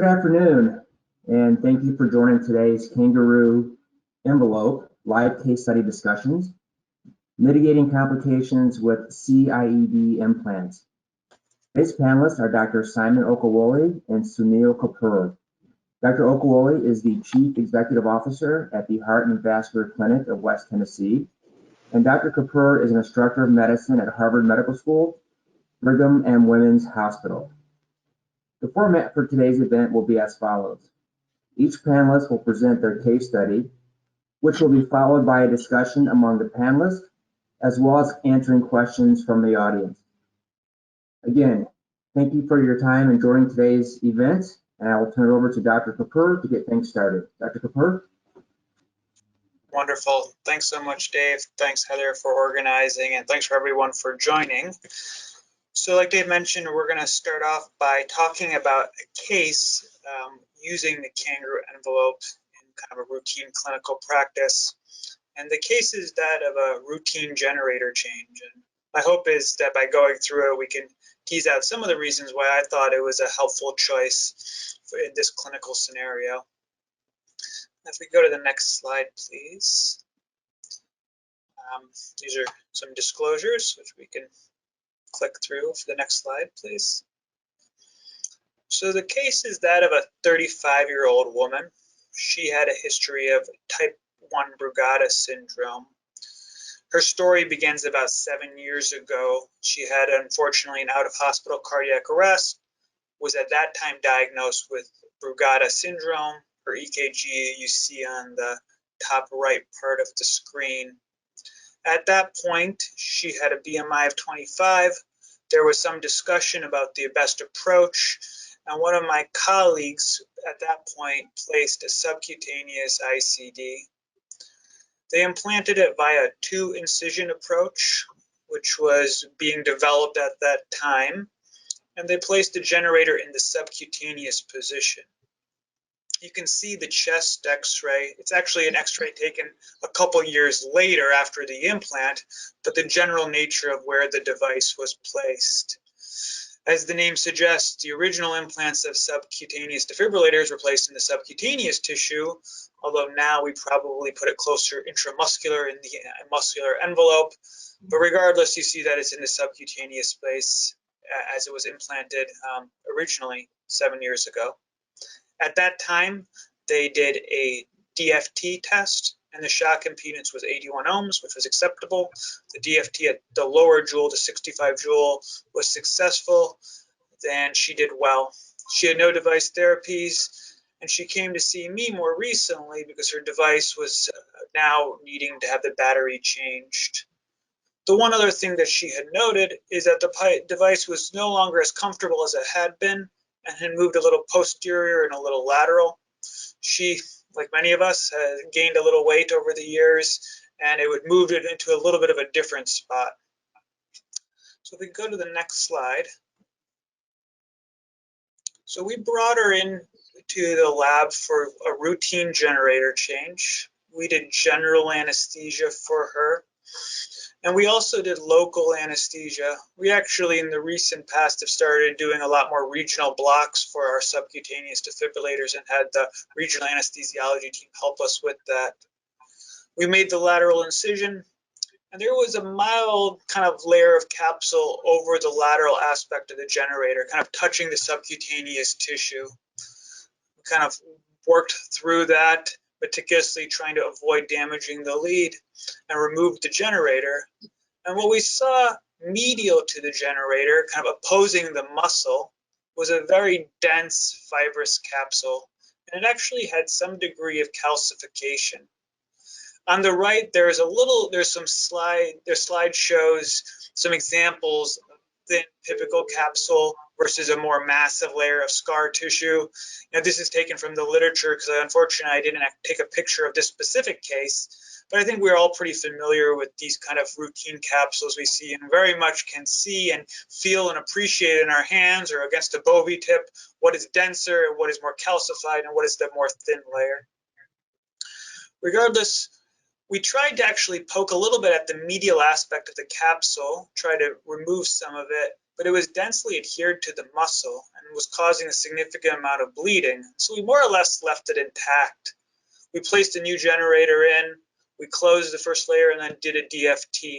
Good afternoon, and thank you for joining today's Kangaroo Envelope live case study discussions, mitigating complications with CIED implants. Today's panelists are Dr. Simon Okewole and Sunil Kapur. Dr. Okewole is the Chief Executive Officer at the Heart and Vascular Clinic of West Tennessee, and Dr. Kapur is an instructor of medicine at Harvard Medical School, Brigham and Women's Hospital. The format for today's event will be as follows. Each panelist will present their case study, which will be followed by a discussion among the panelists, as well as answering questions from the audience. Again, thank you for your time in joining today's event, and I will turn it over to Dr. Kapur to get things started. Dr. Kapur? Wonderful. Thanks so much, Dave. Thanks, Heather, for organizing, and thanks for everyone for joining. So like Dave mentioned, we're going to start off by talking about a case using the Kangaroo envelope in kind of a routine clinical practice. And the case is that of a routine generator change. And my hope is that by going through it, we can tease out some of the reasons why I thought it was a helpful choice in this clinical scenario. If we go to the next slide, please. These are some disclosures, which we can click through for the next slide, please. So the case is that of a 35-year-old woman. She had a history of type 1 Brugada syndrome. Her story begins about 7 years ago. She had, unfortunately, an out-of-hospital cardiac arrest, was at that time diagnosed with Brugada syndrome. Her EKG you see on the top right part of the screen. At that point, she had a BMI of 25. There was some discussion about the best approach, and one of my colleagues at that point placed a subcutaneous ICD. They implanted it via a 2-incision approach, which was being developed at that time, and they placed the generator in the subcutaneous position. You can see the chest x-ray. It's actually an x-ray taken a couple years later after the implant, but the general nature of where the device was placed. As the name suggests, the original implants of subcutaneous defibrillators were placed in the subcutaneous tissue, although now we probably put it closer intramuscular in the muscular envelope. But regardless, you see that it's in the subcutaneous space as it was implanted originally 7 years ago. At that time, they did a DFT test, and the shock impedance was 81 ohms, which was acceptable. The DFT at the lower joule, the 65 joule, was successful. Then she did well. She had no device therapies, and she came to see me more recently because her device was now needing to have the battery changed. The one other thing that she had noted is that the device was no longer as comfortable as it had been, and had moved a little posterior and a little lateral. She, like many of us, has gained a little weight over the years, and it would move it into a little bit of a different spot. So if we go to the next slide. So we brought her in to the lab for a routine generator change. We did general anesthesia for her. And we also did local anesthesia. We actually, in the recent past, have started doing a lot more regional blocks for our subcutaneous defibrillators and had the regional anesthesiology team help us with that. We made the lateral incision, and there was a mild kind of layer of capsule over the lateral aspect of the generator, kind of touching the subcutaneous tissue. We kind of worked through that, meticulously trying to avoid damaging the lead, and removed the generator. And what we saw medial to the generator, kind of opposing the muscle, was a very dense fibrous capsule, and it actually had some degree of calcification. On the right, there's some slide. Their slide shows some examples of thin typical capsule versus a more massive layer of scar tissue. Now, this is taken from the literature because unfortunately I didn't take a picture of this specific case, but I think we're all pretty familiar with these kind of routine capsules we see and very much can see and feel and appreciate in our hands or against a Bovie tip what is denser and what is more calcified and what is the more thin layer. Regardless, we tried to actually poke a little bit at the medial aspect of the capsule, try to remove some of it, but it was densely adhered to the muscle and was causing a significant amount of bleeding. So we more or less left it intact. We placed a new generator in, we closed the first layer, and then did a DFT.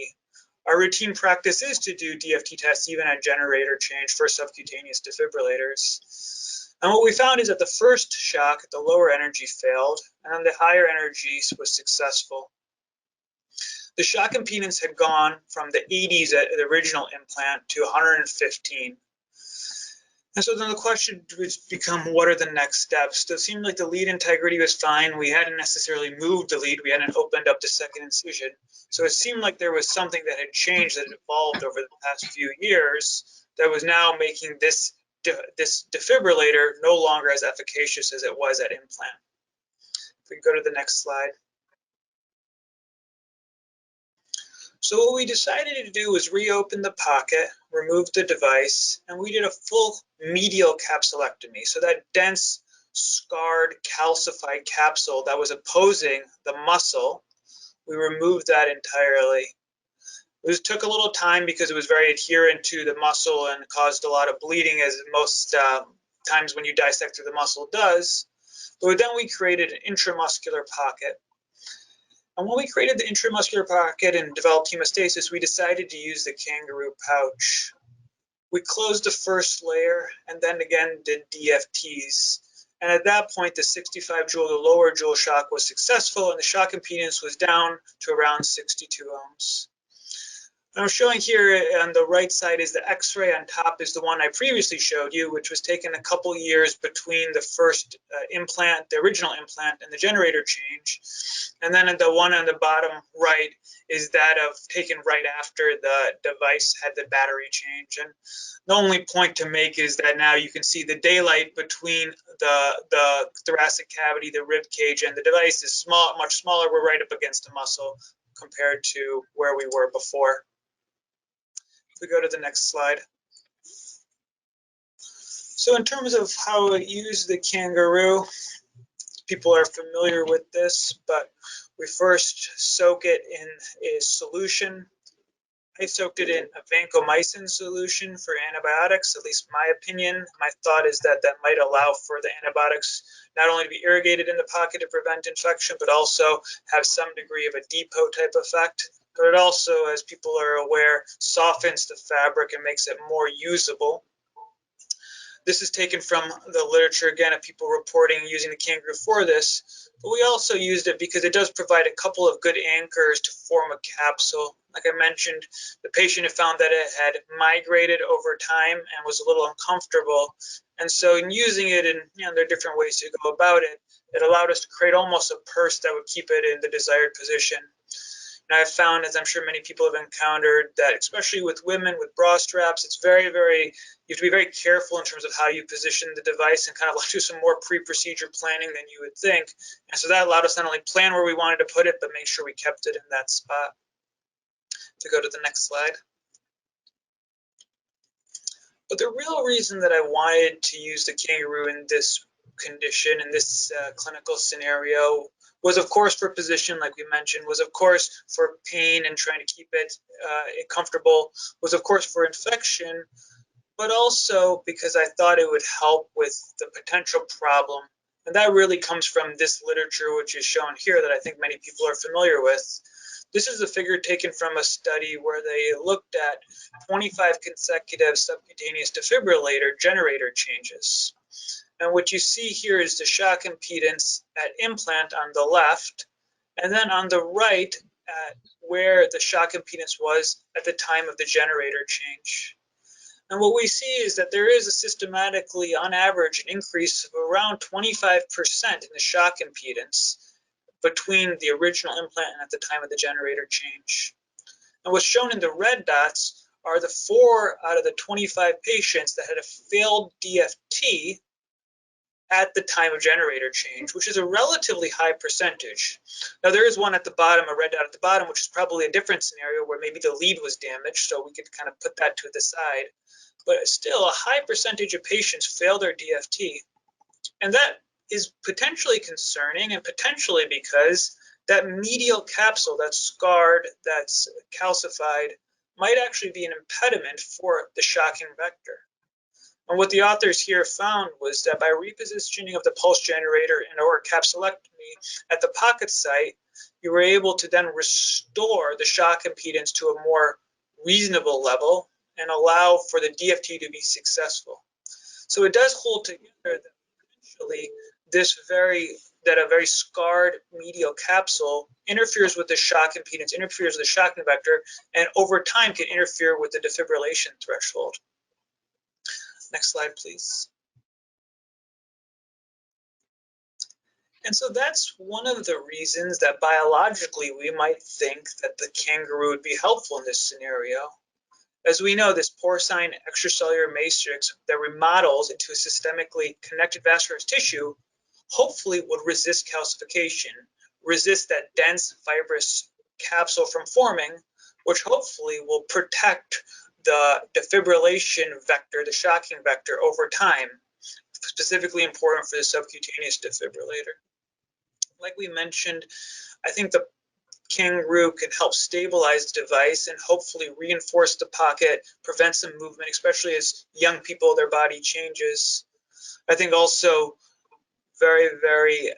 Our routine practice is to do DFT tests even at generator change for subcutaneous defibrillators. And what we found is that the first shock at the lower energy failed, and then the higher energy was successful. The shock impedance had gone from the 80s at the original implant to 115. And so then the question would become, what are the next steps? It seemed like the lead integrity was fine. We hadn't necessarily moved the lead. We hadn't opened up the second incision. So it seemed like there was something that had changed, that had evolved over the past few years, that was now making this defibrillator no longer as efficacious as it was at implant. If we go to the next slide. So what we decided to do was reopen the pocket, remove the device, and we did a full medial capsulectomy. So that dense, scarred, calcified capsule that was opposing the muscle, we removed that entirely. It took a little time because it was very adherent to the muscle and caused a lot of bleeding, as most times when you dissect through the muscle does. But then we created an intramuscular pocket. And when we created the intramuscular pocket and developed hemostasis, we decided to use the Kangaroo pouch. We closed the first layer and then again did DFTs. And at that point, the 65 joule, the lower joule shock was successful, and the shock impedance was down to around 62 ohms. I'm showing here on the right side is the X-ray. On top is the one I previously showed you, which was taken a couple years between the first implant, the original implant, and the generator change. And then the one on the bottom right is that of taken right after the device had the battery change. And the only point to make is that now you can see the daylight between the thoracic cavity, the rib cage, and the device is small, much smaller. We're right up against the muscle compared to where we were before. We go to the next slide. So in terms of how to use the Kangaroo, people are familiar with this, but we first soak it in a solution. I soaked it in a vancomycin solution for antibiotics, at least my opinion. My thought is that that might allow for the antibiotics not only to be irrigated in the pocket to prevent infection, but also have some degree of a depot type effect. But it also, as people are aware, softens the fabric and makes it more usable. This is taken from the literature, again, of people reporting using the Kangaroo for this, but we also used it because it does provide a couple of good anchors to form a capsule. Like I mentioned, the patient had found that it had migrated over time and was a little uncomfortable. And so in using it, and there are different ways to go about it, it allowed us to create almost a purse that would keep it in the desired position. And I've found, as I'm sure many people have encountered, that especially with women with bra straps, it's very, you have to be very careful in terms of how you position the device and kind of do some more pre-procedure planning than you would think. And so that allowed us not only plan where we wanted to put it, but make sure we kept it in that spot. To go to the next slide. But the real reason that I wanted to use the Kangaroo in this condition, in this clinical scenario, was of course for position, like we mentioned, was of course for pain and trying to keep it comfortable, was of course for infection, but also because I thought it would help with the potential problem. And that really comes from this literature, which is shown here, that I think many people are familiar with. This is a figure taken from a study where they looked at 25 consecutive subcutaneous defibrillator generator changes. And what you see here is the shock impedance at implant on the left, and then on the right at where the shock impedance was at the time of the generator change. And what we see is that there is a systematically, on average, an increase of around 25% in the shock impedance between the original implant and at the time of the generator change. And what's shown in the red dots are the 4 out of the 25 patients that had a failed DFT at the time of generator change, which is a relatively high percentage. Now there is one at the bottom, a red dot at the bottom, which is probably a different scenario where maybe the lead was damaged, so we could kind of put that to the side. But still, a high percentage of patients fail their DFT. And that is potentially concerning, and potentially because that medial capsule that's scarred, that's calcified, might actually be an impediment for the shocking vector. And what the authors here found was that by repositioning of the pulse generator and or capsulectomy at the pocket site, you were able to then restore the shock impedance to a more reasonable level and allow for the DFT to be successful. So it does hold together that eventually a very scarred medial capsule interferes with the shock impedance, interferes with the shocking vector, and over time can interfere with the defibrillation threshold. Next slide, please. And so that's one of the reasons that biologically we might think that the kangaroo would be helpful in this scenario. As we know, this porcine extracellular matrix that remodels into a systemically connected vascular tissue hopefully would resist calcification, resist that dense fibrous capsule from forming, which hopefully will protect the defibrillation vector, the shocking vector, over time, specifically important for the subcutaneous defibrillator. Like we mentioned, I think the Kangaroo can help stabilize the device and hopefully reinforce the pocket, prevent some movement, especially as young people, their body changes. I think also very, very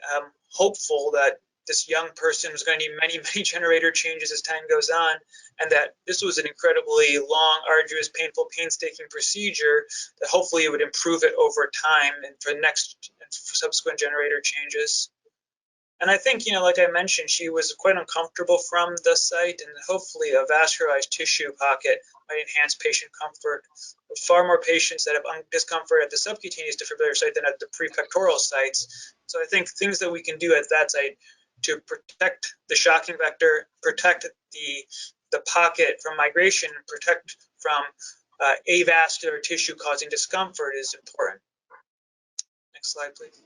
hopeful that this young person was going to need many, many generator changes as time goes on, and that this was an incredibly long, arduous, painful, painstaking procedure that hopefully would improve it over time and for next and subsequent generator changes. And I think, like I mentioned, she was quite uncomfortable from the site, and hopefully a vascularized tissue pocket might enhance patient comfort. With far more patients that have discomfort at the subcutaneous defibrillator site than at the prepectoral sites. So I think things that we can do at that site to protect the shocking vector, protect the pocket from migration, and protect from avascular tissue causing discomfort is important. Next slide, please.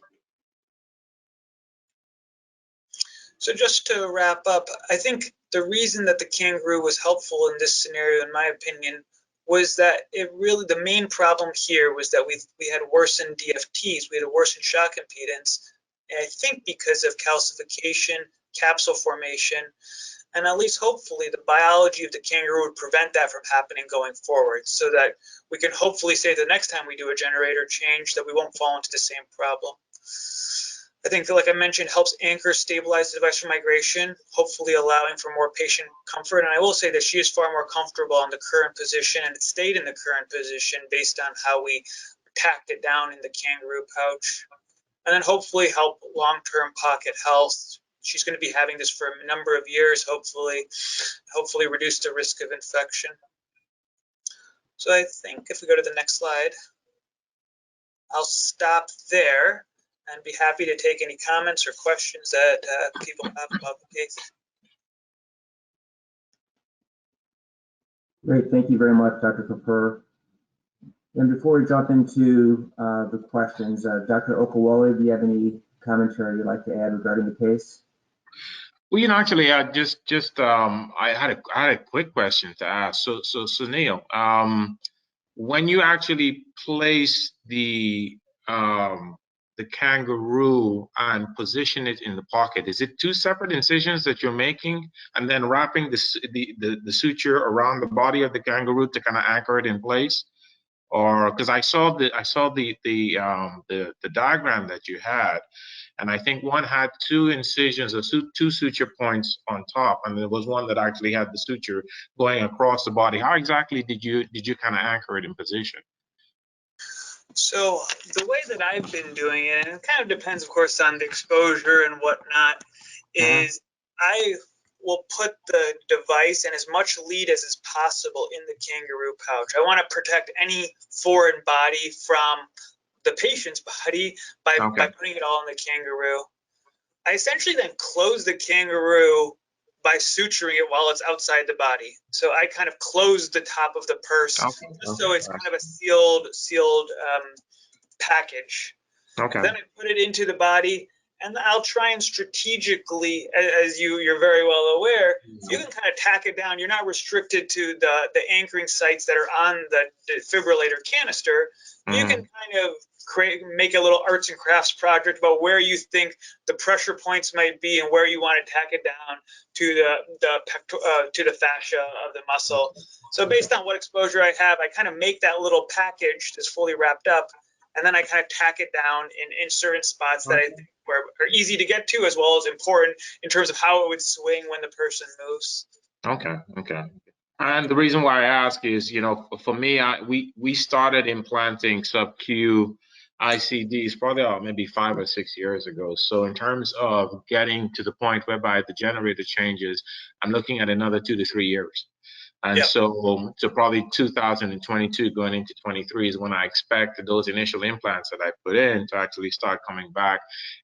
So just to wrap up, I think the reason that the Kangaroo was helpful in this scenario, in my opinion, was that the main problem here was that we had worsened DFTs, we had a worsened shock impedance, and I think because of calcification, capsule formation, and at least hopefully the biology of the Kangaroo would prevent that from happening going forward, so that we can hopefully say the next time we do a generator change that we won't fall into the same problem. I think that, like I mentioned, helps anchor, stabilize the device for migration, hopefully allowing for more patient comfort. And I will say that she is far more comfortable in the current position, and it stayed in the current position based on how we tacked it down in the Kangaroo pouch. And then hopefully help long-term pocket health. She's going to be having this for a number of years, hopefully reduce the risk of infection. So I think if we go to the next slide, I'll stop there and be happy to take any comments or questions that people have about the case. Great, thank you very much, Dr. Kapur. And before we jump into the questions, Dr. Okewole, do you have any commentary you'd like to add regarding the case? Well, actually, I had a quick question to ask. So Sunil, when you actually place the Kangaroo and position it in the pocket, is it two separate incisions that you're making and then wrapping the suture around the body of the Kangaroo to kind of anchor it in place? Or because I saw the diagram that you had, and I think one had two incisions or two suture points on top, and there was one that actually had the suture going across the body. How exactly did you kind of anchor it in position? So the way that I've been doing it, and it kind of depends, of course, on the exposure and whatnot, is I will put the device and as much lead as is possible in the Kangaroo pouch. I want to protect any foreign body from the patient's body by putting it all in the Kangaroo. I essentially then close the Kangaroo by suturing it while it's outside the body. So I kind of close the top of the purse, so it's kind of a sealed package. Then I put it into the body, and I'll try and strategically, as you're very well aware, you can kind of tack it down. You're not restricted to the anchoring sites that are on the defibrillator canister. You can kind of make a little arts and crafts project about where you think the pressure points might be and where you want to tack it down to the fascia of the muscle. So based on what exposure I have, I kind of make that little package that's fully wrapped up, and then I kind of tack it down in certain spots that I think are easy to get to, as well as important in terms of how it would swing when the person moves. Okay. And the reason why I ask is, for me, we started implanting sub-Q ICDs probably maybe 5 or 6 years ago. So in terms of getting to the point whereby the generator changes, I'm looking at another 2 to 3 years. And so probably 2022 going into 23 is when I expect those initial implants that I put in to actually start coming back.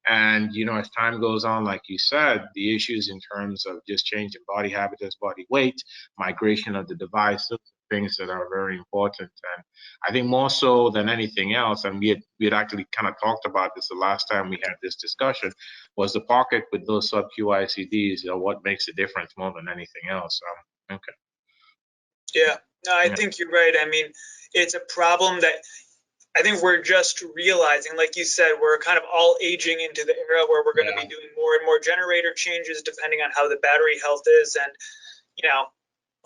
And, as time goes on, like you said, the issues in terms of just changing body habitus, body weight, migration of the device, those are things that are very important. And I think more so than anything else, and we had actually kind of talked about this the last time we had this discussion, was the pocket with those sub-Q ICDs, what makes a difference more than anything else. Okay. Yeah, no, I think you're right. I mean, it's a problem that I think we're just realizing, like you said, we're kind of all aging into the era where we're going to be doing more and more generator changes depending on how the battery health is. And,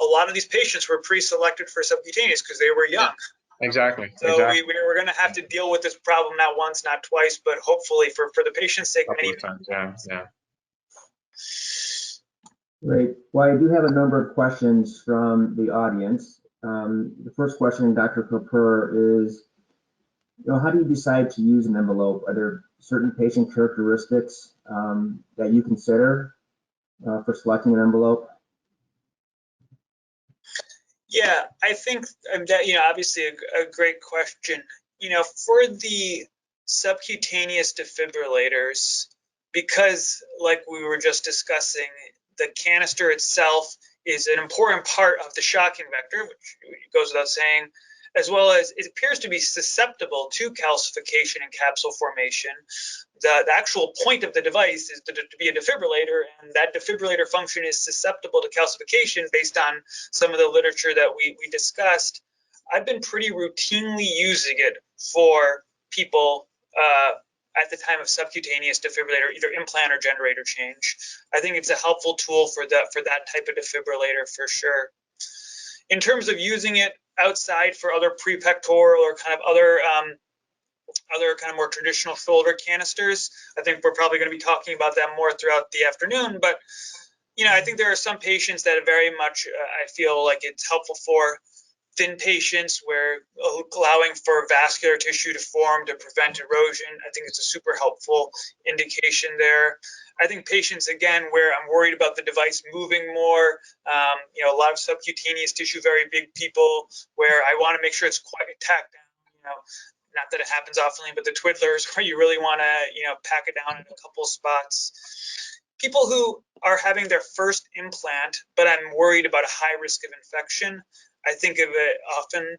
a lot of these patients were pre-selected for subcutaneous because they were young. Exactly. So we're going to have to deal with this problem not once, not twice, but hopefully for the patient's sake, many times. Yeah. Great. Well, I do have a number of questions from the audience. The first question, Dr. Kapur, is, how do you decide to use an envelope? Are there certain patient characteristics that you consider for selecting an envelope? Yeah, I think that, obviously a great question. For the subcutaneous defibrillators, because like we were just discussing, the canister itself is an important part of the shocking vector, which goes without saying, as well as it appears to be susceptible to calcification and capsule formation. The actual point of the device is to be a defibrillator, and that defibrillator function is susceptible to calcification based on some of the literature that we discussed. I've been pretty routinely using it for people at the time of subcutaneous defibrillator, either implant or generator change. I think it's a helpful tool for that type of defibrillator for sure. In terms of using it outside for other pre-pectoral or kind of other kind of more traditional shoulder canisters, I think we're probably going to be talking about that more throughout the afternoon. But I think there are some patients that very much I feel like it's helpful for. Thin patients where allowing for vascular tissue to form to prevent erosion, I think it's a super helpful indication there. I think patients, again, where I'm worried about the device moving more, a lot of subcutaneous tissue, very big people, where I want to make sure it's quite tacked down, not that it happens often, but the twiddlers where you really want to, pack it down in a couple spots. People who are having their first implant, but I'm worried about a high risk of infection, I think of it often,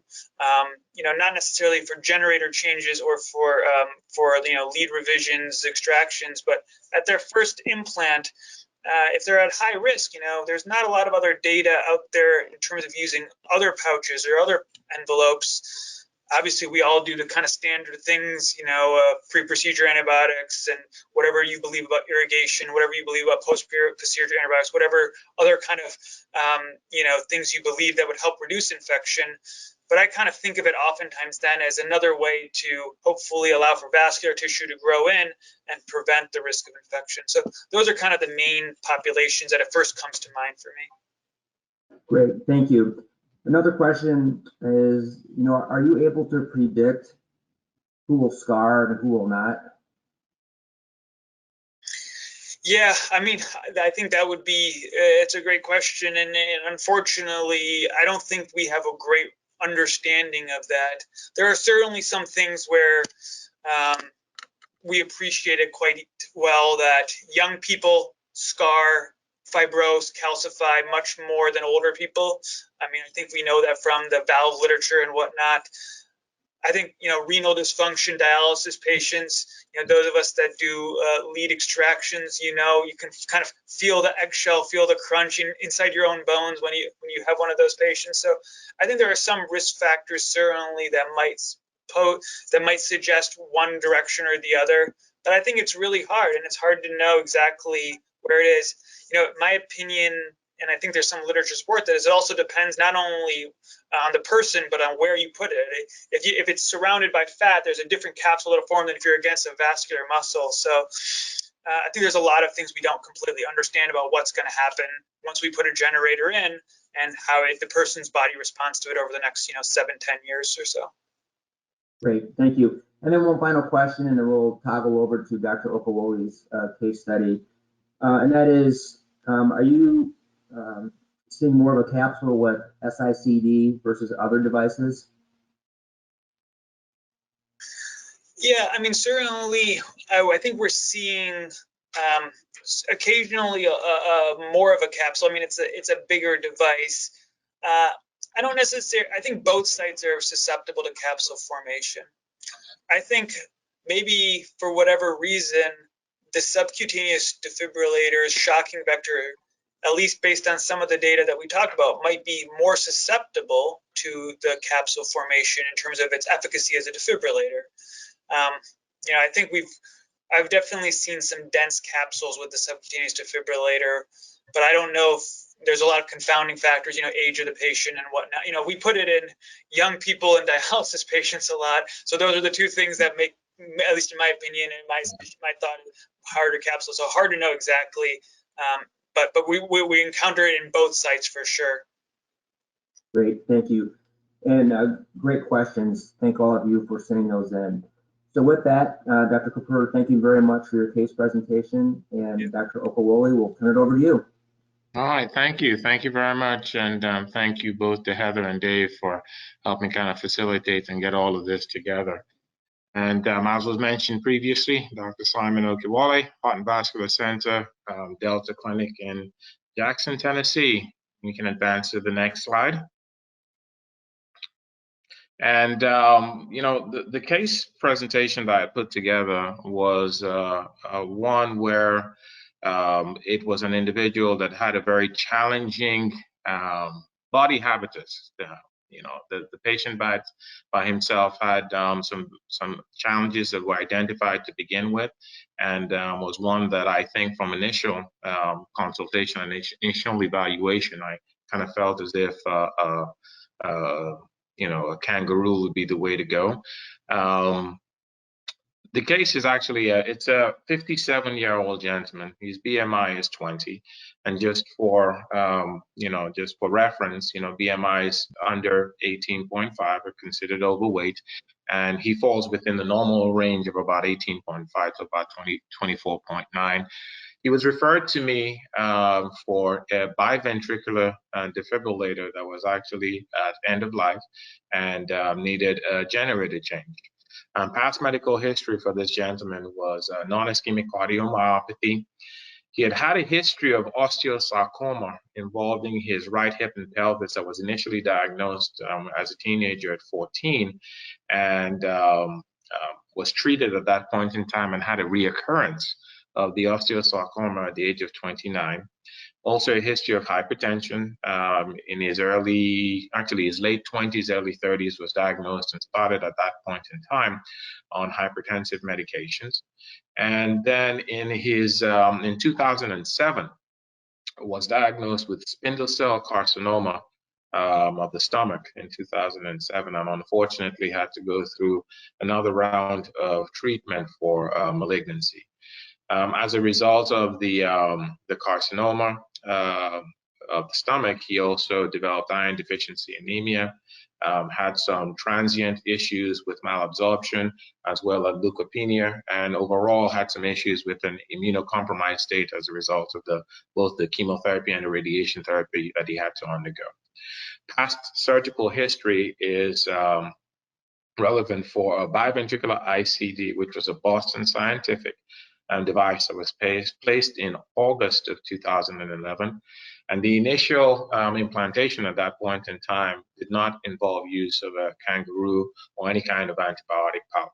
not necessarily for generator changes or for lead revisions, extractions, but at their first implant, if they're at high risk, there's not a lot of other data out there in terms of using other pouches or other envelopes. Obviously, we all do the kind of standard things, pre-procedure antibiotics and whatever you believe about irrigation, whatever you believe about post-procedure antibiotics, whatever other kind of, things you believe that would help reduce infection. But I kind of think of it oftentimes then as another way to hopefully allow for vascular tissue to grow in and prevent the risk of infection. So those are kind of the main populations that at first comes to mind for me. Great, thank you. Another question is, are you able to predict who will scar and who will not? Yeah, I think that would be, it's a great question. And unfortunately, I don't think we have a great understanding of that. There are certainly some things where we appreciate it quite well that young people scar, fibrose, calcify much more than older people. I think we know that from the valve literature and whatnot. I think, renal dysfunction, dialysis patients, those of us that do lead extractions, you can kind of feel the eggshell, feel the crunching inside your own bones when you have one of those patients. So I think there are some risk factors certainly that might suggest one direction or the other. But I think it's really hard, and it's hard to know exactly where it is. My opinion, and I think there's some literature support that it also depends not only on the person, but on where you put it. If it's surrounded by fat, there's a different capsule to form than if you're against a vascular muscle. So I think there's a lot of things we don't completely understand about what's going to happen once we put a generator in, and how the person's body responds to it over the next 7-10 years or so. Great, thank you. And then one final question, and then we'll toggle over to Dr. Okewole's case study. And that is, are you seeing more of a capsule with CIED versus other devices? Yeah, I mean, certainly, I think we're seeing occasionally more of a capsule. I mean, it's a bigger device. I don't necessarily. I think both sites are susceptible to capsule formation. I think maybe for whatever reason, the subcutaneous defibrillators, shocking vector, at least based on some of the data that we talked about, might be more susceptible to the capsule formation in terms of its efficacy as a defibrillator. I think I've definitely seen some dense capsules with the subcutaneous defibrillator, but I don't know if there's a lot of confounding factors, age of the patient and whatnot. We put it in young people and dialysis patients a lot. So those are the two things that make, at least in my opinion and my thought, harder capsules. So hard to know exactly, but we encounter it in both sites for sure. Great, thank you. And great questions. Thank all of you for sending those in. So with that, Dr. Kapur, thank you very much for your case presentation. And Dr. Okewole, we'll turn it over to you. All right, thank you. Thank you very much. And thank you both to Heather and Dave for helping kind of facilitate and get all of this together. And as was mentioned previously, Dr. Simon Okewole, Heart and Vascular Center, Delta Clinic in Jackson, Tennessee. You can advance to the next slide. And, the case presentation that I put together was one where it was an individual that had a very challenging body habitus. The patient by himself had some challenges that were identified to begin with, and was one that I think from initial consultation and initial evaluation, I kind of felt as if a Kangaroo would be the way to go. The case is actually it's a 57-year-old gentleman. His BMI is 20, and just for reference, BMIs under 18.5 are considered overweight, and he falls within the normal range of about 18.5 to about 24.9. He was referred to me for a biventricular defibrillator that was actually at end of life and needed a generator change. Past medical history for this gentleman was non-ischemic cardiomyopathy. He had a history of osteosarcoma involving his right hip and pelvis that was initially diagnosed as a teenager at 14, and was treated at that point in time and had a reoccurrence of the osteosarcoma at the age of 29. Also a history of hypertension in his late 20s, early 30s, was diagnosed and started at that point in time on hypertensive medications. And then in 2007, was diagnosed with spindle cell carcinoma of the stomach in 2007, and unfortunately had to go through another round of treatment for malignancy. As a result of the carcinoma of the stomach, he also developed iron deficiency anemia, had some transient issues with malabsorption, as well as leukopenia, and overall had some issues with an immunocompromised state as a result of both the chemotherapy and the radiation therapy that he had to undergo. Past surgical history is relevant for a biventricular ICD, which was a Boston Scientific device that was placed in August of 2011. And the initial implantation at that point in time did not involve use of a Kangaroo or any kind of antibiotic pouch.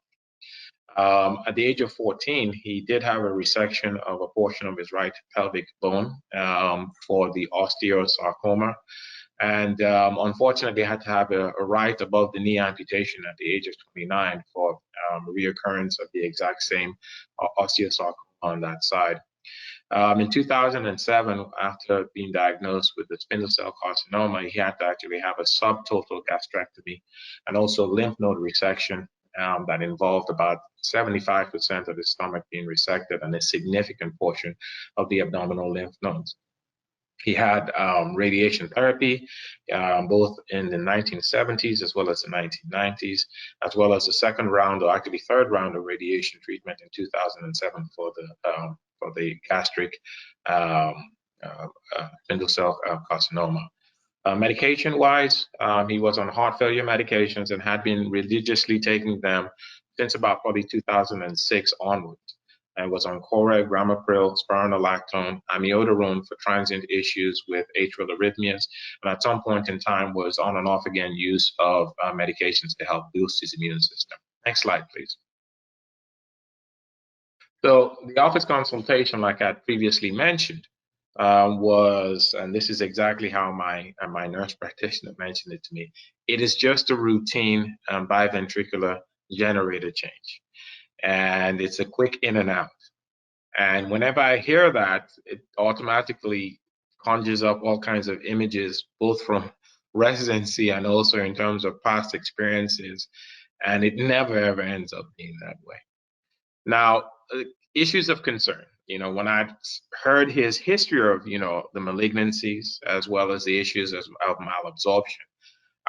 At the age of 14, he did have a resection of a portion of his right pelvic bone for the osteosarcoma. And unfortunately, had to have a right above the knee amputation at the age of 29 for reoccurrence of the exact same osteosarcoma on that side. In 2007, after being diagnosed with the spindle cell carcinoma, he had to actually have a subtotal gastrectomy and also lymph node resection that involved about 75% of his stomach being resected and a significant portion of the abdominal lymph nodes. He had radiation therapy, both in the 1970s as well as the 1990s, as well as the second round, or actually third round of radiation treatment in 2007 for the gastric spindle cell carcinoma. Medication-wise, he was on heart failure medications and had been religiously taking them since about probably 2006 onwards, and was on Coreg, Ramipril, spironolactone, amiodarone for transient issues with atrial arrhythmias, and at some point in time was on and off again use of medications to help boost his immune system. Next slide, please. So the office consultation, like I previously mentioned, was, and this is exactly how my nurse practitioner mentioned it to me, it is just a routine biventricular generator change. And it's a quick in and out. And whenever I hear that, it automatically conjures up all kinds of images, both from residency and also in terms of past experiences. And it never, ever ends up being that way. Now, issues of concern, when I heard his history of, the malignancies, as well as the issues of malabsorption,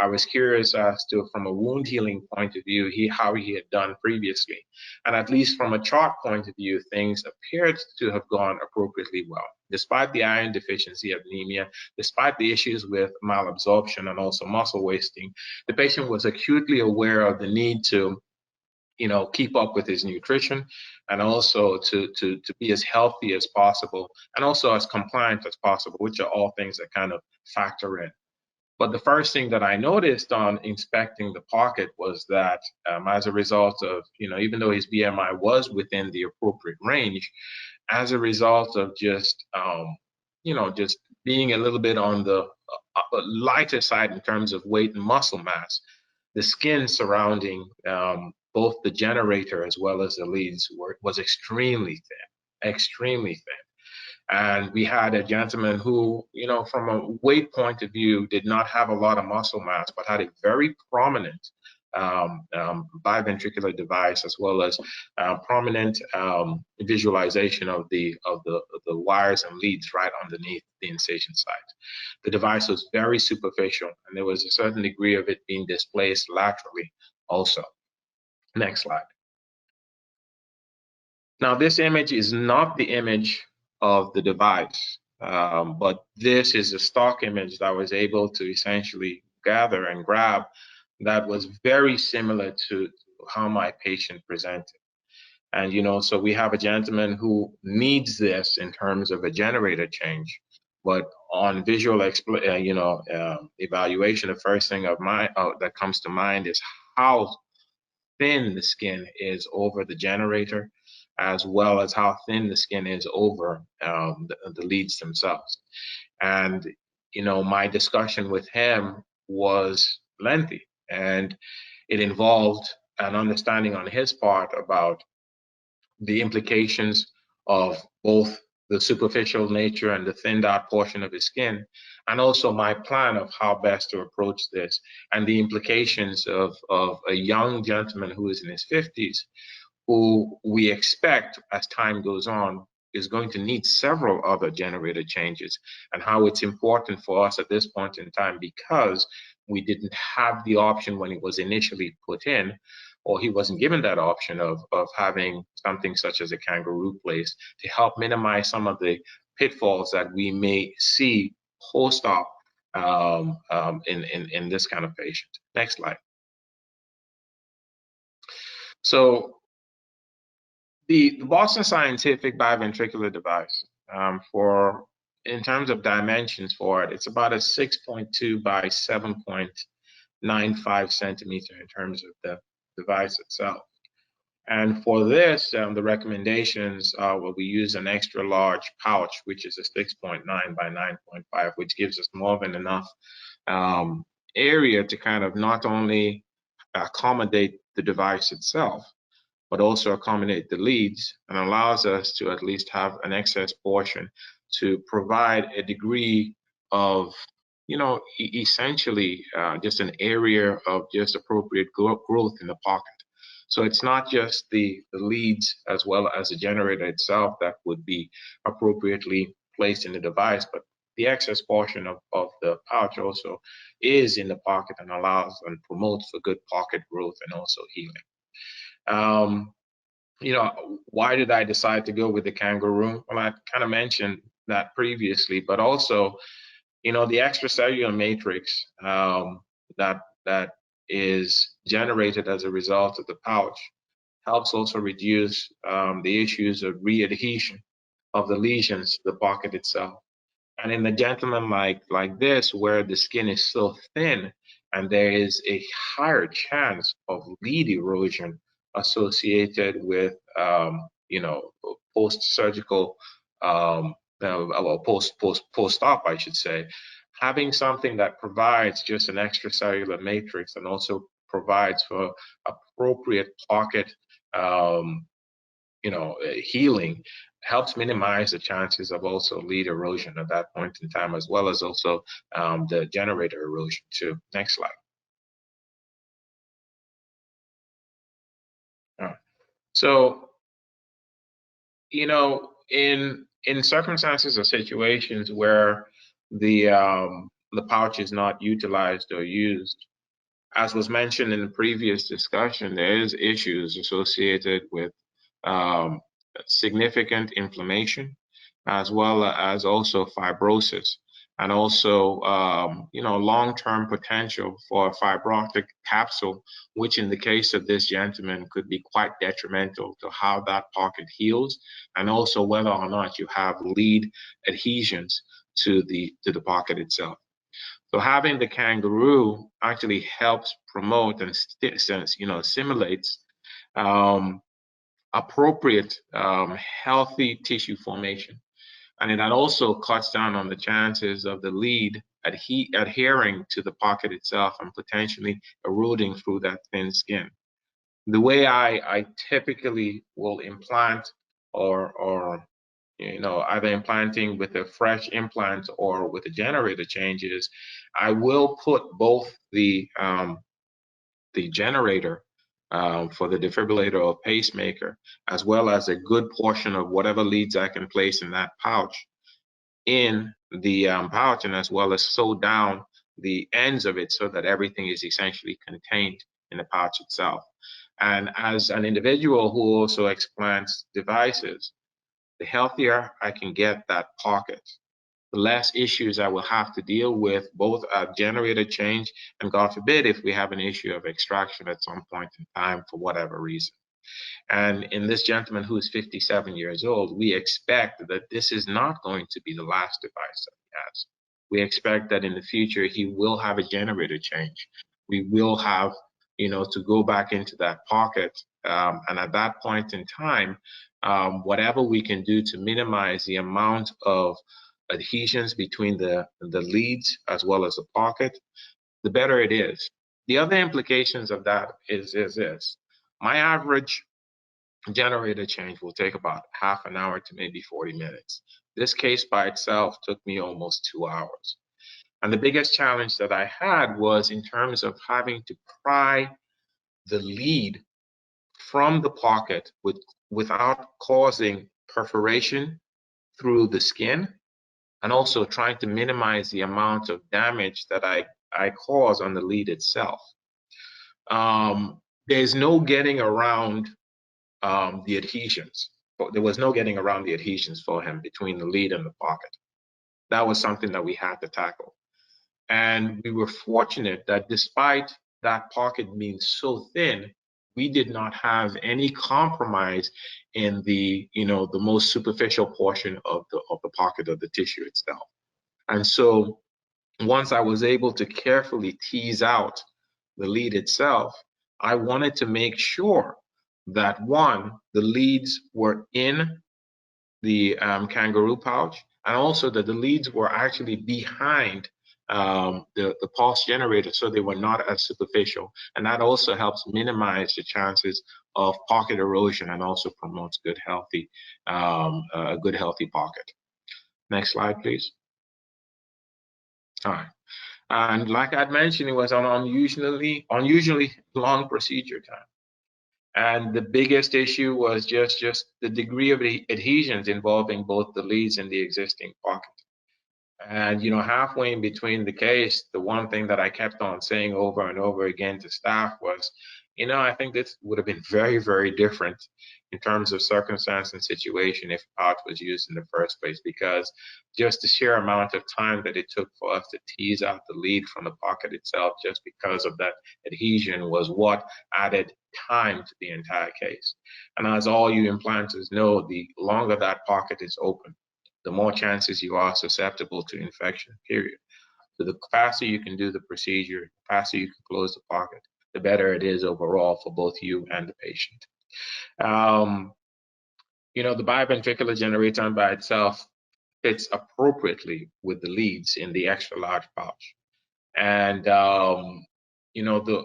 I was curious as to, from a wound healing point of view, how he had done previously. And at least from a chart point of view, things appeared to have gone appropriately well. Despite the iron deficiency, anemia, despite the issues with malabsorption and also muscle wasting, the patient was acutely aware of the need to keep up with his nutrition and also to be as healthy as possible and also as compliant as possible, which are all things that kind of factor in. But the first thing that I noticed on inspecting the pocket was that as a result of, even though his BMI was within the appropriate range, as a result of just, just being a little bit on the lighter side in terms of weight and muscle mass, the skin surrounding both the generator as well as the leads was extremely thin. And we had a gentleman who, from a weight point of view, did not have a lot of muscle mass, but had a very prominent biventricular device, as well as prominent visualization of the wires and leads right underneath the incision site. The device was very superficial, and there was a certain degree of it being displaced laterally also. Next slide. Now, this image is not the image of the device, but this is a stock image that I was able to essentially gather and grab that was very similar to how my patient presented. And so we have a gentleman who needs this in terms of a generator change, but on visual evaluation, the first thing that comes to mind is how thin the skin is over the generator, as well as how thin the skin is over the leads themselves. And my discussion with him was lengthy, and it involved an understanding on his part about the implications of both the superficial nature and the thinned out portion of his skin, and also my plan of how best to approach this, and the implications of a young gentleman who is in his 50s, who we expect as time goes on is going to need several other generator changes, and how it's important for us at this point in time, because we didn't have the option when it was initially put in, or he wasn't given that option of having something such as a Kangaroo placed to help minimize some of the pitfalls that we may see post-op in this kind of patient. Next slide. So the Boston Scientific biventricular device, for in terms of dimensions for it, it's about a 6.2 by 7.95 centimeter in terms of the device itself. And for this, the recommendations will we use an extra large pouch, which is a 6.9 by 9.5, which gives us more than enough area to kind of not only accommodate the device itself, but also accommodate the leads, and allows us to at least have an excess portion to provide a degree of, essentially just an area of just appropriate growth in the pocket. So it's not just the leads as well as the generator itself that would be appropriately placed in the device, but the excess portion of the pouch also is in the pocket and allows and promotes for good pocket growth and also healing. Why did I decide to go with the Kangaroo? Well, I kind of mentioned that previously, but also, the extracellular matrix that is generated as a result of the pouch helps also reduce the issues of readhesion of the lesions to the pocket itself. And in a gentleman like this, where the skin is so thin and there is a higher chance of lead erosion associated with, post-surgical, post-op, I should say, having something that provides just an extracellular matrix and also provides for appropriate pocket, healing helps minimize the chances of also lead erosion at that point in time, as well as also the generator erosion too. Next slide. All right. So, in circumstances or situations where the pouch is not utilized or used, as was mentioned in the previous discussion, there is issues associated with significant inflammation, as well as also fibrosis, and also long-term potential for fibrotic capsule, which in the case of this gentleman could be quite detrimental to how that pocket heals, and also whether or not you have lead adhesions to the pocket itself. So having the Kangaroo actually helps promote and simulates appropriate healthy tissue formation, and it also cuts down on the chances of the lead adhering to the pocket itself and potentially eroding through that thin skin. The way I typically will implant or either implanting with a fresh implant or with a generator changes, I will put both the generator for the defibrillator or pacemaker, as well as a good portion of whatever leads I can place in that pouch in the pouch, and as well as sew down the ends of it so that everything is essentially contained in the pouch itself. And as an individual who also explants devices, the healthier I can get that pocket, the less issues I will have to deal with, both at generator change and, God forbid, if we have an issue of extraction at some point in time for whatever reason. And in this gentleman who is 57 years old, we expect that this is not going to be the last device that he has. We expect that in the future, he will have a generator change. We will have, to go back into that pocket. And at that point in time, whatever we can do to minimize the amount of adhesions between the leads as well as the pocket, the better it is. The other implications of that is this. My average generator change will take about half an hour to maybe 40 minutes. This case by itself took me almost 2 hours. And the biggest challenge that I had was in terms of having to pry the lead from the pocket without causing perforation through the skin, and also trying to minimize the amount of damage that I cause on the lead itself. There's no getting around the adhesions. There was no getting around the adhesions for him between the lead and the pocket. That was something that we had to tackle. And we were fortunate that despite that pocket being so thin, we did not have any compromise in the, the most superficial portion of the pocket of the tissue itself. And so once I was able to carefully tease out the lead itself, I wanted to make sure that, one, the leads were in the Kangaroo pouch, and also that the leads were actually behind the pulse generator, so they were not as superficial. And that also helps minimize the chances of pocket erosion and also promotes a good healthy pocket. Next slide, please. All right. And like I'd mentioned, it was an unusually long procedure time. And the biggest issue was just the degree of adhesions involving both the leads and the existing pocket. And, halfway in between the case, the one thing that I kept on saying over and over again to staff was, I think this would have been very, very different in terms of circumstance and situation if pouch was used in the first place, because just the sheer amount of time that it took for us to tease out the lead from the pocket itself, just because of that adhesion, was what added time to the entire case. And as all you implanters know, the longer that pocket is open, the more chances you are susceptible to infection, period. So the faster you can do the procedure, the faster you can close the pocket, the better it is overall for both you and the patient. The biventricular generator by itself fits appropriately with the leads in the extra large pouch. And,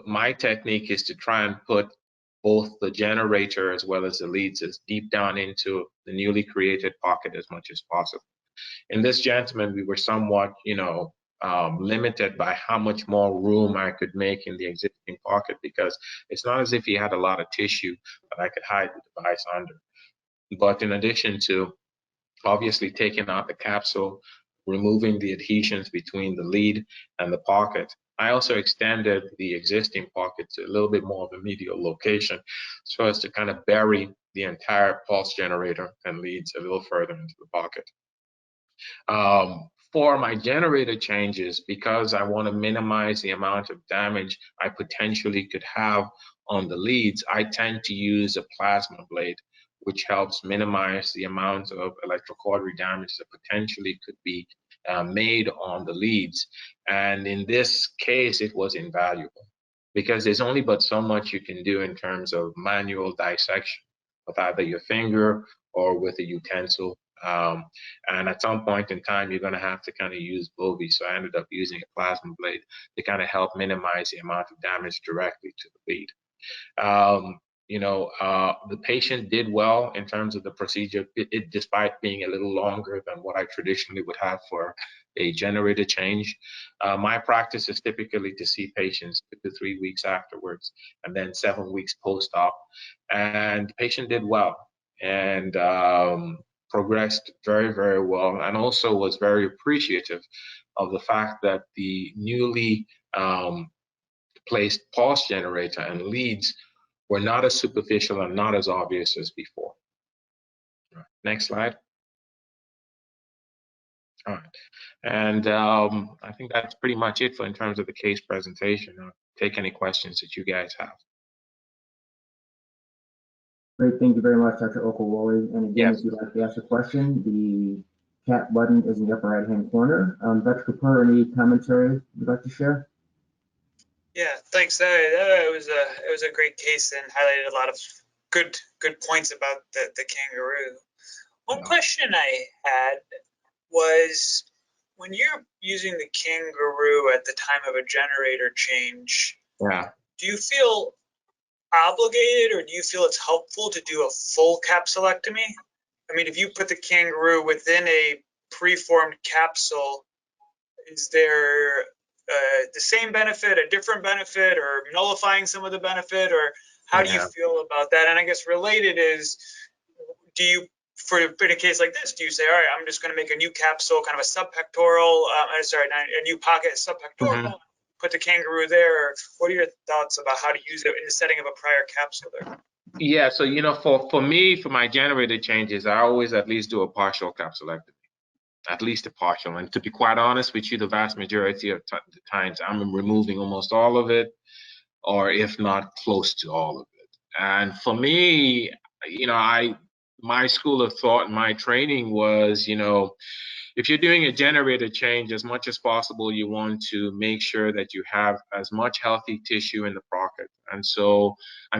my technique is to try and put both the generator as well as the leads as deep down into the newly created pocket as much as possible. In this gentleman, we were somewhat, limited by how much more room I could make in the existing pocket, because it's not as if he had a lot of tissue that I could hide the device under. But in addition to obviously taking out the capsule, removing the adhesions between the lead and the pocket, I also extended the existing pocket to a little bit more of a medial location so as to kind of bury the entire pulse generator and leads a little further into the pocket. For my generator changes, because I want to minimize the amount of damage I potentially could have on the leads, I tend to use a plasma blade, which helps minimize the amount of electrocautery damage that potentially could be made on the leads. And in this case, it was invaluable, because there's only but so much you can do in terms of manual dissection with either your finger or with a utensil. And at some point in time, you're going to have to kind of use Bovie. So I ended up using a plasma blade to kind of help minimize the amount of damage directly to the lead. The patient did well in terms of the procedure, despite being a little longer than what I traditionally would have for a generator change. My practice is typically to see patients 2 to 3 weeks afterwards, and then 7 weeks post-op. And the patient did well and progressed very, very well, and also was very appreciative of the fact that the newly placed pulse generator and leads were not as superficial and not as obvious as before. Next slide. All right. And I think that's pretty much it in terms of the case presentation. I'll take any questions that you guys have. Great, thank you very much, Dr. Okewole. And again, yes, if you'd like to ask a question, the chat button is in the upper right-hand corner. Dr. Kapur, any commentary you'd like to share? Yeah, thanks. It was a great case and highlighted a lot of good points about the Kangaroo. One question I had was, when you're using the Kangaroo at the time of a generator change, do you feel obligated, or do you feel it's helpful to do a full capsulectomy? I mean, if you put the Kangaroo within a preformed capsule, is there the same benefit, a different benefit, or nullifying some of the benefit, or how do you feel about that? And I guess related is, do you, in a case like this, do you say, all right, I'm just going to make a new capsule, kind of a subpectoral, a new pocket subpectoral, put the Kangaroo there? What are your thoughts about how to use it in the setting of a prior capsule there? Yeah, so, for me, for my generator changes, I always at least do a partial capsulectomy. At least a partial. And to be quite honest with you, the vast majority of the times I'm removing almost all of it, or if not close to all of it. And for me, my school of thought, my training was, if you're doing a generator change, as much as possible, you want to make sure that you have as much healthy tissue in the pocket. And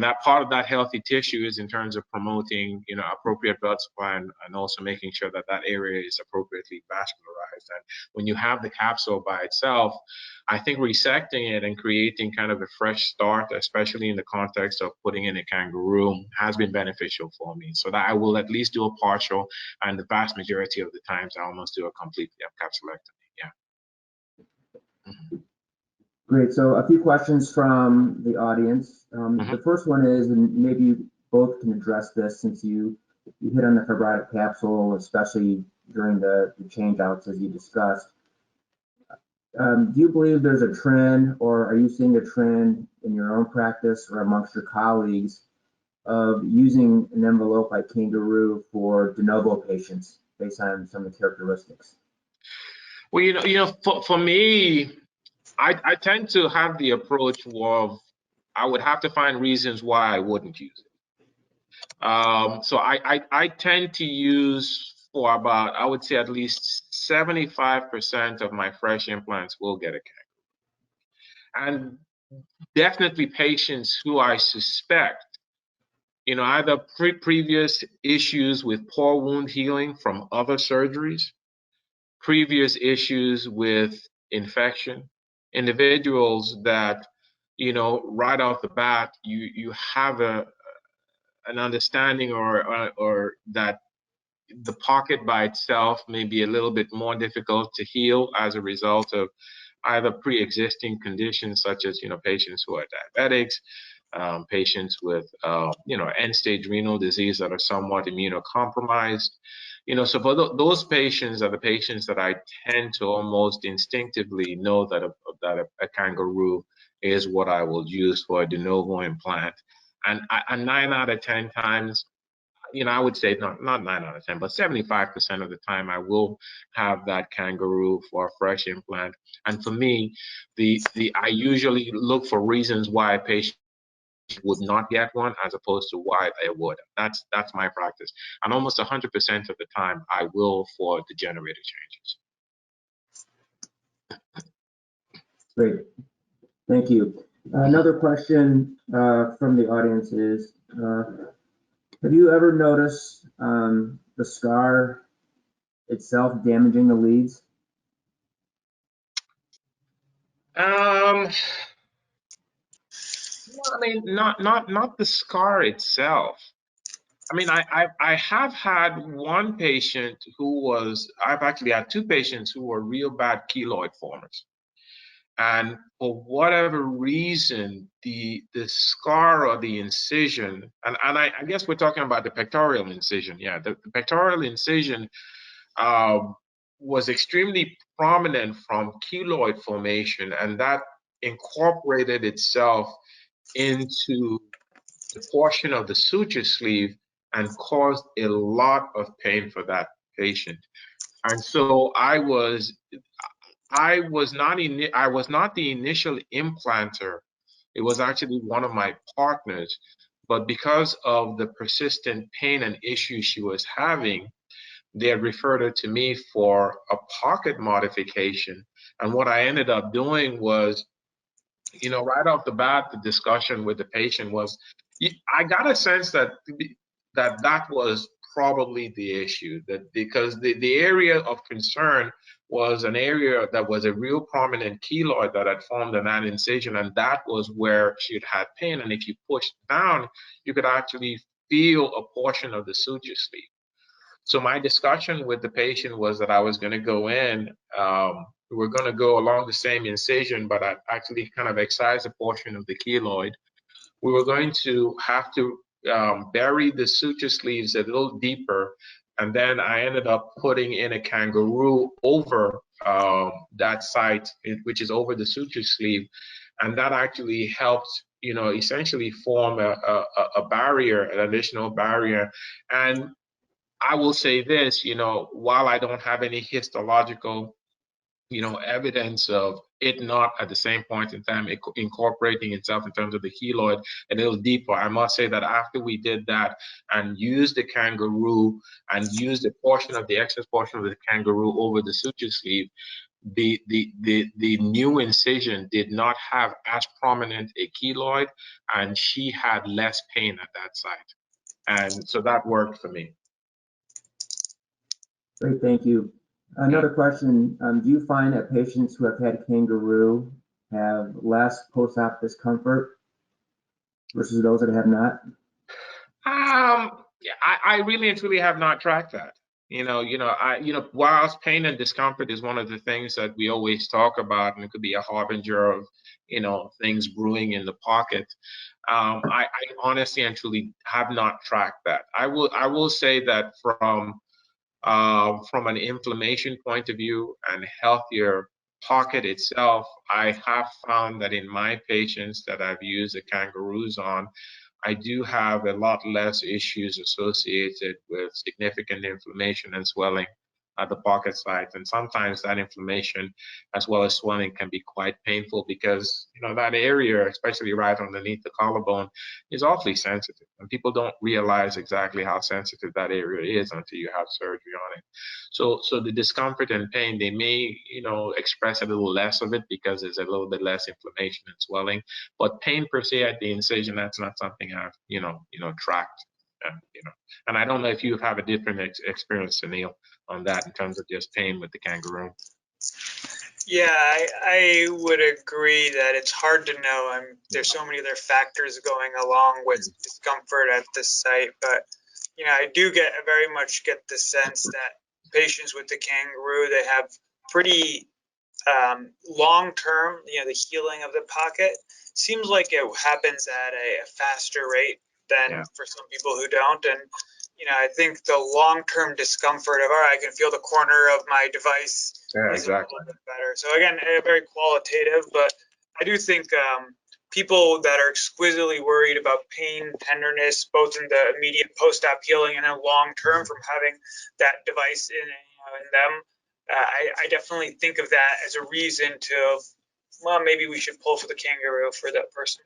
that part of that healthy tissue is in terms of promoting, appropriate blood supply and also making sure that that area is appropriately vascularized. And when you have the capsule by itself, I think resecting it and creating kind of a fresh start, especially in the context of putting in a kangaroo, has been beneficial for me. So that I will at least do a partial, and the vast majority of the times I almost do a complete capsulectomy. Yeah. Great. So a few questions from the audience. The first one is, and maybe you both can address this since you hit on the fibrotic capsule, especially during the change outs as you discussed. Do you believe there's a trend, or are you seeing a trend in your own practice or amongst your colleagues of using an envelope like Kangaroo for de novo patients based on some of the characteristics? Well, for me, I tend to have the approach of I would have to find reasons why I wouldn't use it. So I tend to use for about, I would say at least 75% of my fresh implants will get a kangaroo. And definitely patients who I suspect, either previous issues with poor wound healing from other surgeries, previous issues with infection, individuals that, right off the bat, you have an understanding or that the pocket by itself may be a little bit more difficult to heal as a result of either pre-existing conditions such as, patients who are diabetics, patients with, end-stage renal disease that are somewhat immunocompromised. So for those patients are the patients that I tend to almost instinctively know that a kangaroo is what I will use for a de novo implant. And 9 out of 10 times, I would say not 9 out of 10, but 75% of the time I will have that kangaroo for a fresh implant. And for me, I usually look for reasons why a patient would not get one as opposed to why they would. That's my practice. And almost 100% of the time I will for the generator changes. Great. Thank you. Another question from the audience is, have you ever noticed the scar itself damaging the leads? I mean, not the scar itself. I mean, I have had one patient I've actually had two patients who were real bad keloid formers. And for whatever reason, the scar or the incision, and I guess we're talking about the pectoral incision. Yeah, the pectoral incision was extremely prominent from keloid formation, and that incorporated itself into the portion of the suture sleeve and caused a lot of pain for that patient. And so I was not the initial implanter. It was actually one of my partners, but because of the persistent pain and issues she was having, they had referred her to me for a pocket modification. And what I ended up doing was, right off the bat, the discussion with the patient was, I got a sense that that was probably the issue, that because the area of concern was an area that was a real prominent keloid that had formed an incision, and that was where she had pain. And if you pushed down, you could actually feel a portion of the suture sleeve. So my discussion with the patient was that I was going to go in, we're going to go along the same incision, but I actually kind of excise a portion of the keloid. We were going to have to bury the suture sleeves a little deeper, and then I ended up putting in a kangaroo over that site, which is over the suture sleeve, and that actually helped, essentially form a barrier, an additional barrier. And I will say this, while I don't have any histological evidence of it not at the same point in time incorporating itself in terms of the keloid a little deeper. I must say that after we did that and used the Kangaroo and used the excess portion of the Kangaroo over the suture sleeve, the new incision did not have as prominent a keloid, and she had less pain at that site. And so that worked for me. Great, thank you. Another question, do you find that patients who have had Kangaroo have less post-op discomfort versus those that have not? I really and truly have not tracked that. Whilst pain and discomfort is one of the things that we always talk about, and it could be a harbinger of, things brewing in the pocket. I honestly and truly have not tracked that. I will say that from an inflammation point of view and healthier pocket itself, I have found that in my patients that I've used the Kangaroos on, I do have a lot less issues associated with significant inflammation and swelling at the pocket site. And sometimes that inflammation as well as swelling can be quite painful because, that area, especially right underneath the collarbone, is awfully sensitive. And people don't realize exactly how sensitive that area is until you have surgery on it. So the discomfort and pain, they may, express a little less of it because there's a little bit less inflammation and swelling. But pain per se at the incision, that's not something I've, tracked. And I don't know if you have a different experience, Sunil, on that in terms of just pain with the Kangaroo. Yeah, I would agree that it's hard to know. There's so many other factors going along with discomfort at the site, but I do very much get the sense that patients with the Kangaroo, they have pretty long-term, the healing of the pocket seems like it happens at a faster rate than for some people who don't. And I think the long-term discomfort of, all right, I can feel the corner of my device is a little bit better. So again, very qualitative, but I do think people that are exquisitely worried about pain, tenderness, both in the immediate post-op healing and then long-term from having that device in them, I definitely think of that as a reason to, well, maybe we should pull for the Kangaroo for that person.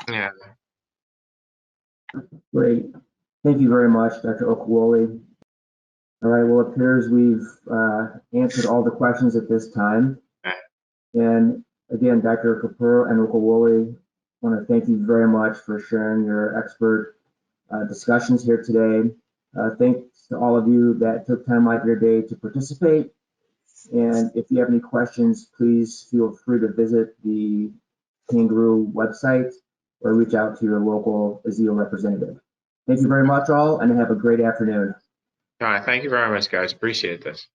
Yeah. Great. Thank you very much, Dr. Okewole. All right, well, it appears we've answered all the questions at this time. And again, Dr. Kapur and Okewole, I want to thank you very much for sharing your expert discussions here today. Thanks to all of you that took time out of your day to participate. And if you have any questions, please feel free to visit the Kangaroo website or reach out to your local Azeo representative. Thank you very much all, and have a great afternoon. All right, thank you very much, guys. Appreciate this.